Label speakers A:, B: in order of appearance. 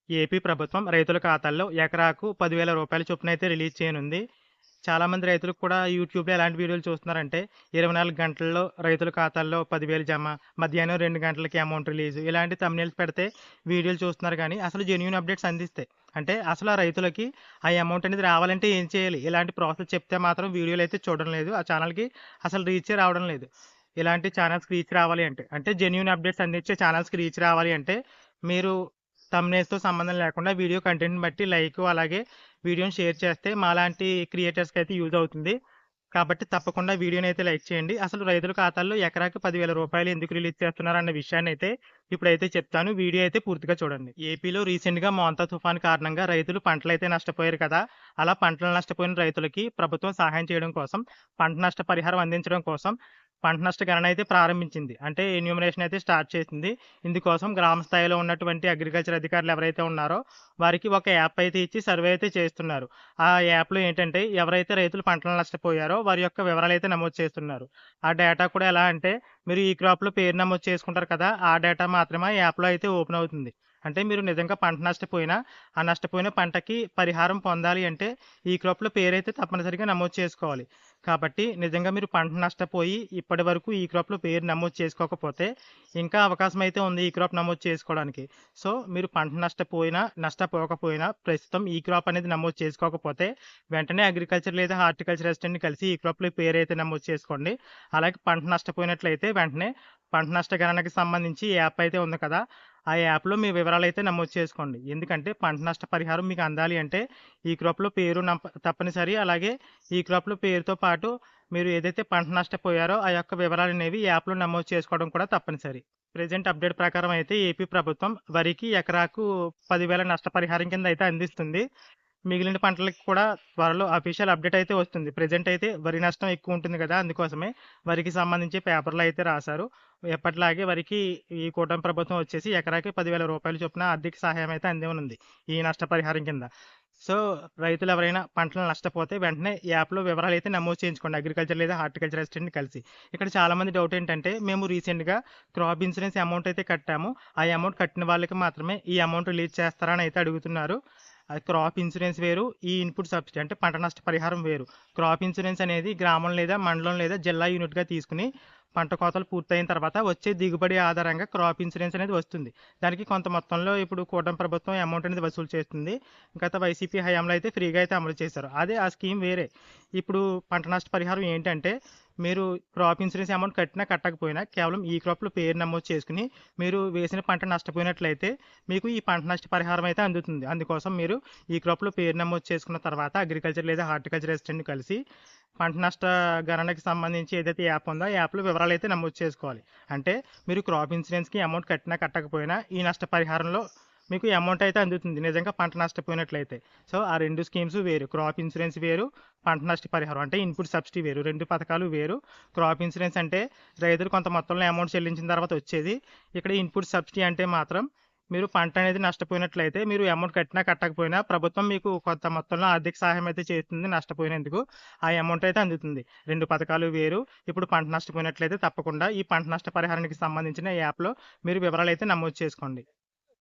A: AP ప్రభుత్వం రైతుల ఖాతాల్లో ఎకరాకు రూ. 10,000 చొప్పున అయితే రిలీజ్ చేయనుంది. చాలామంది రైతులకు కూడా యూట్యూబ్‌లో ఎలాంటి వీడియోలు చూస్తున్నారంటే 24 గంటల్లో రైతుల ఖాతాల్లో 10,000 జమ, మధ్యాహ్నం 2 గంటలకి అమౌంట్ రిలీజ్ ఇలాంటి థంబ్‌నెయిల్స్ పెడితే వీడియోలు చూస్తున్నారు గానీ, అసలు జెన్యూన్ అప్డేట్స్ అందిస్తాయి. అంటే అసలు ఆ రైతులకి ఆ అమౌంట్ అనేది రావాలంటే ఏం చేయాలి? ఇలాంటి ప్రాసెస్ చెప్తే మాత్రం వీడియోలైతే చూడడం లేదు. ఆ ఛానెల్‌కి అసలు రీచే రావడం లేదు. ఇలాంటి ఛానెల్స్‌కి రీచ్ రావాలి అంటే జెన్యూన్ అప్డేట్స్ అందించే ఛానెల్స్‌కి రీచ్ రావాలి అంటే మీరు థంబ్‌నెయిల్స్‌తో సంబంధం లేకుండా వీడియో కంటెంట్‌ని బట్టి లైకు అలాగే వీడియోని షేర్ చేస్తే మాలాంటి క్రియేటర్స్‌కైతే యూజ్ అవుతుంది. కాబట్టి తప్పకుండా వీడియోనైతే లైక్ చేయండి. అసలు రైతుల ఖాతాల్లో ఎకరాకి రూ. 10,000 ఎందుకు రిలీజ్ చేస్తున్నారన్న విషయాన్నైతే ఇప్పుడైతే చెప్తాను. వీడియో అయితే పూర్తిగా చూడండి. ఏపీలో రీసెంట్‌గా మోంతా తుఫాను కారణంగా రైతులు పంటలైతే నష్టపోయారు కదా! అలా పంటలు నష్టపోయిన రైతులకి ప్రభుత్వం సహాయం చేయడం కోసం, పంట నష్ట పరిహారం అందించడం కోసం పంట నష్ట గణన అయితే ప్రారంభించింది. అంటే ఎన్యూమరేషన్ అయితే స్టార్ట్ చేసింది. ఇందుకోసం గ్రామ స్థాయిలో ఉన్నటువంటి అగ్రికల్చర్ అధికారులు ఎవరైతే ఉన్నారో వారికి ఒక యాప్ అయితే ఇచ్చి సర్వే అయితే చేస్తున్నారు. ఆ యాప్‌లో ఏంటంటే ఎవరైతే రైతులు పంటలు నష్టపోయారో వారి యొక్క వివరాలైతే నమోదు చేస్తున్నారు. ఆ డేటా కూడా ఎలా అంటే మీరు ఈ క్రాప్‌లో పేరు నమోదు చేసుకుంటారు కదా! ఆ డేటా మాత్రమే ఆ యాప్‌లో అయితే ఓపెన్ అవుతుంది. అంటే మీరు నిజంగా పంట నష్టపోయినా, ఆ నష్టపోయిన పంటకి పరిహారం పొందాలి అంటే ఈ క్రాప్‌లో పేరైతే తప్పనిసరిగా నమోదు చేసుకోవాలి. కాబట్టి నిజంగా మీరు పంట నష్టపోయి ఇప్పటివరకు ఈ క్రాప్‌లో పేరు నమోదు చేసుకోకపోతే ఇంకా అవకాశం అయితే ఉంది ఈ క్రాప్ నమోదు చేసుకోవడానికి. సో, మీరు పంట నష్టపోయినా, నష్టపోకపోయినా ప్రస్తుతం ఈ క్రాప్ అనేది నమోదు చేసుకోకపోతే వెంటనే అగ్రికల్చర్ లేదా హార్టికల్చర్ అసిస్టెంట్‌ని కలిసి ఈ క్రాప్‌లో పేరైతే నమోదు చేసుకోండి. అలాగే పంట నష్టపోయినట్లయితే వెంటనే పంట నష్ట గణనకి సంబంధించి యాప్ అయితే ఉంది కదా! ఆ యాప్‌లో మీ వివరాలైతే నమోదు చేసుకోండి. ఎందుకంటే పంట నష్ట పరిహారం మీకు అందాలి అంటే ఈ క్రాప్‌లో పేరు తప్పనిసరి. అలాగే ఈ క్రాప్‌లో పేరుతో పాటు మీరు ఏదైతే పంట నష్టపోయారో ఆ యొక్క వివరాలనేవి యాప్‌లో నమోదు చేసుకోవడం కూడా తప్పనిసరి. ప్రెజెంట్ అప్డేట్ ప్రకారం అయితే ఏపీ ప్రభుత్వం వరికి ఎకరాకు 10,000 నష్టపరిహారం కింద అయితే అందిస్తుంది. మిగిలిన పంటలకి కూడా త్వరలో అఫీషియల్ అప్డేట్ అయితే వస్తుంది. ప్రెజెంట్ అయితే వరి నష్టం ఎక్కువ ఉంటుంది కదా! అందుకోసమే వరికి సంబంధించి పేపర్‌లో అయితే రాశారు. ఎప్పటిలాగే వరికి ఈ కూటమి ప్రభుత్వం వచ్చేసి ఎకరాకి రూ. 10,000 చొప్పున ఆర్థిక సహాయం అయితే అందివ్వనుంది. ఈ నష్టపరిహారం కింద. సో, రైతులు ఎవరైనా పంటలు నష్టపోతే వెంటనే యాప్‌లో వివరాలైతే నమోదు చేయించుకోండి. అగ్రికల్చర్ లేదా హార్టికల్చర్ అసిస్టెంట్‌ని కలిసి. ఇక్కడ చాలామంది డౌట్ ఏంటంటే మేము రీసెంట్‌గా క్రాప్ ఇన్సూరెన్స్ అమౌంట్ అయితే కట్టాము. ఆ అమౌంట్ కట్టిన వాళ్ళకి మాత్రమే ఈ అమౌంట్ రిలీజ్ చేస్తారా అని అయితే అడుగుతున్నారు. క్రాప్ ఇన్సూరెన్స్ వేరు. ఈ ఇన్‌పుట్ సబ్సిడీ అంటే పంట నష్ట పరిహారం వేరు. క్రాప్ ఇన్సూరెన్స్ అనేది గ్రామం లేదా మండలం లేదా జిల్లా యూనిట్‌గా తీసుకొని పంట కోతలు పూర్తయిన తర్వాత వచ్చే దిగుబడి ఆధారంగా క్రాప్ ఇన్సూరెన్స్ అనేది వస్తుంది. దానికి కొంత మొత్తంలో ఇప్పుడు కూటమి ప్రభుత్వం అమౌంట్ అనేది వసూలు చేస్తుంది. గత వైసీపీ హయాంలో అయితే ఫ్రీగా అయితే అమలు చేశారు. అదే ఆ స్కీమ్ వేరే. ఇప్పుడు పంట నష్ట పరిహారం ఏంటంటే మీరు క్రాప్ ఇన్సూరెన్స్ అమౌంట్ కట్టినా కట్టకపోయినా కేవలం ఈ క్రాప్‌లో పేరు నమోదు చేసుకొని మీరు వేసిన పంట నష్టపోయినట్లయితే మీకు ఈ పంట నష్ట పరిహారం అయితే అందుతుంది. అందుకోసం మీరు ఈ క్రాప్‌లో పేరు నమోదు చేసుకున్న తర్వాత అగ్రికల్చర్ లేదా హార్టికల్చర్ అసిస్టెంట్‌ని కలిసి పంట నష్ట గణనకి సంబంధించి ఏదైతే యాప్ ఉందో ఆ యాప్‌లో వివరాలైతే నమోదు చేసుకోవాలి. అంటే మీరు క్రాప్ ఇన్సూరెన్స్‌కి అమౌంట్ కట్టినా కట్టకపోయినా ఈ నష్ట పరిహారంలో మీకు ఈ అమౌంట్ అయితే అందుతుంది. నిజంగా పంట నష్టపోయినట్లయితే. సో, ఆ 2 స్కీమ్స్ వేరు. క్రాప్ ఇన్సూరెన్స్ వేరు, పంట నష్ట పరిహారం అంటే ఇన్‌పుట్ సబ్సిడీ వేరు. 2 పథకాలు వేరు. క్రాప్ ఇన్సూరెన్స్ అంటే రైతులు కొంత మొత్తంలో అమౌంట్ చెల్లించిన తర్వాత వచ్చేది. ఇక్కడ ఇన్‌పుట్ సబ్సిడీ అంటే మాత్రం మీరు పంట అనేది నష్టపోయినట్లయితే మీరు అమౌంట్ కట్టినా కట్టకపోయినా ప్రభుత్వం మీకు కొంత మొత్తంలో ఆర్థిక సహాయం అయితే చేస్తుంది నష్టపోయినందుకు. ఆ అమౌంట్ అయితే అందుతుంది. 2 పథకాలు వేరు. ఇప్పుడు పంట నష్టపోయినట్లయితే తప్పకుండా ఈ పంట నష్ట పరిహారానికి సంబంధించిన యాప్‌లో మీరు వివరాలైతే నమోదు చేసుకోండి.